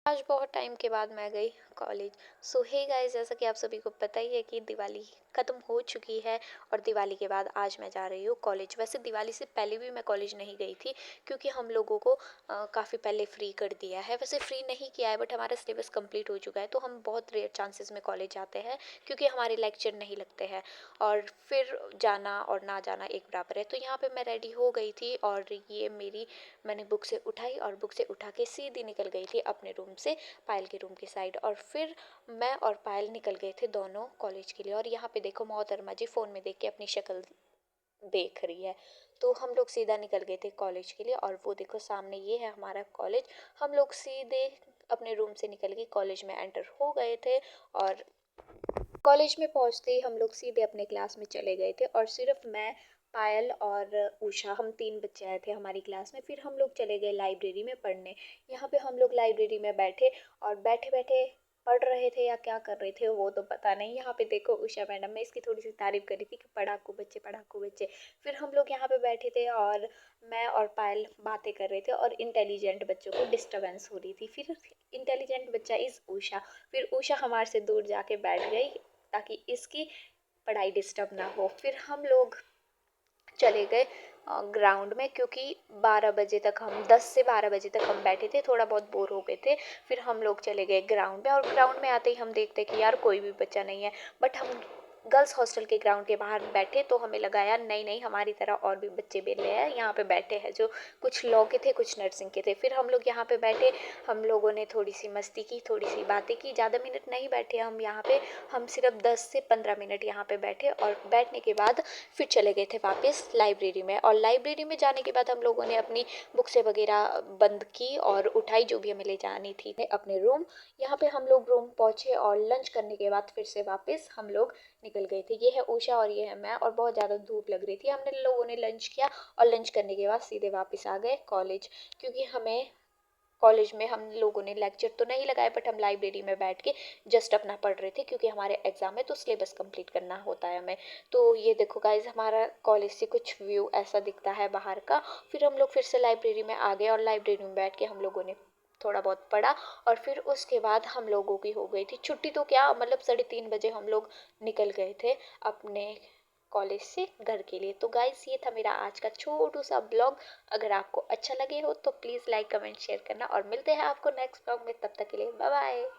आज बहुत टाइम के बाद मैं गई कॉलेज। सो हे गाइस, जैसा कि आप सभी को पता ही है कि दिवाली ख़त्म हो चुकी है और दिवाली के बाद आज मैं जा रही हूँ कॉलेज। वैसे दिवाली से पहले भी मैं कॉलेज नहीं गई थी क्योंकि हम लोगों को काफ़ी पहले फ्री कर दिया है। वैसे फ्री नहीं किया है बट हमारा सिलेबस कंप्लीट हो चुका है, तो हम बहुत रेयर चांसेस में कॉलेज जाते हैं क्योंकि हमारे लेक्चर नहीं लगते हैं और फिर जाना और ना जाना एक बराबर है। तो यहाँ पे मैं रेडी हो गई थी और ये मेरी मैंने बुक से उठाई और बुक से उठा के सीधी निकल गई थी अपने रूम से पायल के रूम की साइड। और फिर मैं और पायल निकल गए थे दोनों कॉलेज के लिए। और यहाँ पे देखो मोहतरमा जी फ़ोन में देख के अपनी शक्ल देख रही है। तो हम लोग सीधा निकल गए थे कॉलेज के लिए और वो देखो सामने ये है हमारा कॉलेज। हम लोग सीधे अपने रूम से निकल के कॉलेज में एंटर हो गए थे और कॉलेज में पहुंचते ही हम लोग सीधे अपने क्लास में चले गए थे और सिर्फ मैं, पायल और उषा, हम तीन बच्चे आए थे हमारी क्लास में। फिर हम लोग चले गए लाइब्रेरी में पढ़ने। यहाँ पे हम लोग लाइब्रेरी में बैठे और बैठे बैठे पढ़ रहे थे या क्या कर रहे थे वो तो पता नहीं। यहाँ पे देखो उषा मैडम, मैं इसकी थोड़ी सी तारीफ करी थी कि पढ़ाकू बच्चे पढ़ाकू बच्चे। फिर हम लोग यहाँ पे बैठे थे और मैं और पायल बातें कर रहे थे और इंटेलिजेंट बच्चों को डिस्टरबेंस हो रही थी। फिर इंटेलिजेंट बच्चा इज़ उषा, फिर उषा हमारे से दूर जाके बैठ गई ताकि इसकी पढ़ाई डिस्टर्ब ना हो। फिर हम लोग चले गए ग्राउंड में क्योंकि 12 बजे तक हम 10 से 12 बजे तक हम बैठे थे, थोड़ा बहुत बोर हो गए थे। फिर हम लोग चले गए ग्राउंड में और ग्राउंड में आते ही हम देखते कि यार कोई भी बच्चा नहीं है। बट हम गर्ल्स हॉस्टल के ग्राउंड के बाहर बैठे तो हमें लगा यार नहीं नहीं, हमारी तरह और भी बच्चे बेले हैं यहाँ पे बैठे हैं, जो कुछ लॉ के थे कुछ नर्सिंग के थे। फिर हम लोग यहाँ पे बैठे, हम लोगों ने थोड़ी सी मस्ती की, थोड़ी सी बातें की। ज़्यादा मिनट नहीं बैठे हम यहाँ पे, हम सिर्फ 10 से 15 मिनट यहाँ पे बैठे और बैठने के बाद फिर चले गए थे वापस लाइब्रेरी में। और लाइब्रेरी में जाने के बाद हम लोगों ने अपनी बुक्सें वगैरह बंद की और उठाई जो भी हमें ले जानी थी अपने रूम। यहाँ पे हम लोग रूम पहुँचे और लंच करने के बाद फिर से वापस हम लोग निकल गए थे। ये है उषा और ये है मैं, और बहुत ज़्यादा धूप लग रही थी। हमने लोगों ने लंच किया और लंच करने के बाद सीधे वापस आ गए कॉलेज क्योंकि हमें कॉलेज में हम लोगों ने लेक्चर तो नहीं लगाए बट हम लाइब्रेरी में बैठ के जस्ट अपना पढ़ रहे थे क्योंकि हमारे एग्ज़ाम है तो सिलेबस कंप्लीट करना होता है हमें। तो ये देखो गाइज, हमारा कॉलेज से कुछ व्यू ऐसा दिखता है बाहर का। फिर हम लोग फिर से लाइब्रेरी में आ गए और लाइब्रेरी में बैठ के हम लोगों ने थोड़ा बहुत पढ़ा और फिर उसके बाद हम लोगों की हो गई थी छुट्टी। तो क्या मतलब 3:30 बजे हम लोग निकल गए थे अपने कॉलेज से घर के लिए। तो गाइस ये था मेरा आज का छोटू सा ब्लॉग। अगर आपको अच्छा लगे हो तो प्लीज़ लाइक कमेंट शेयर करना और मिलते हैं आपको नेक्स्ट ब्लॉग में। तब तक के लिए बाय बाय।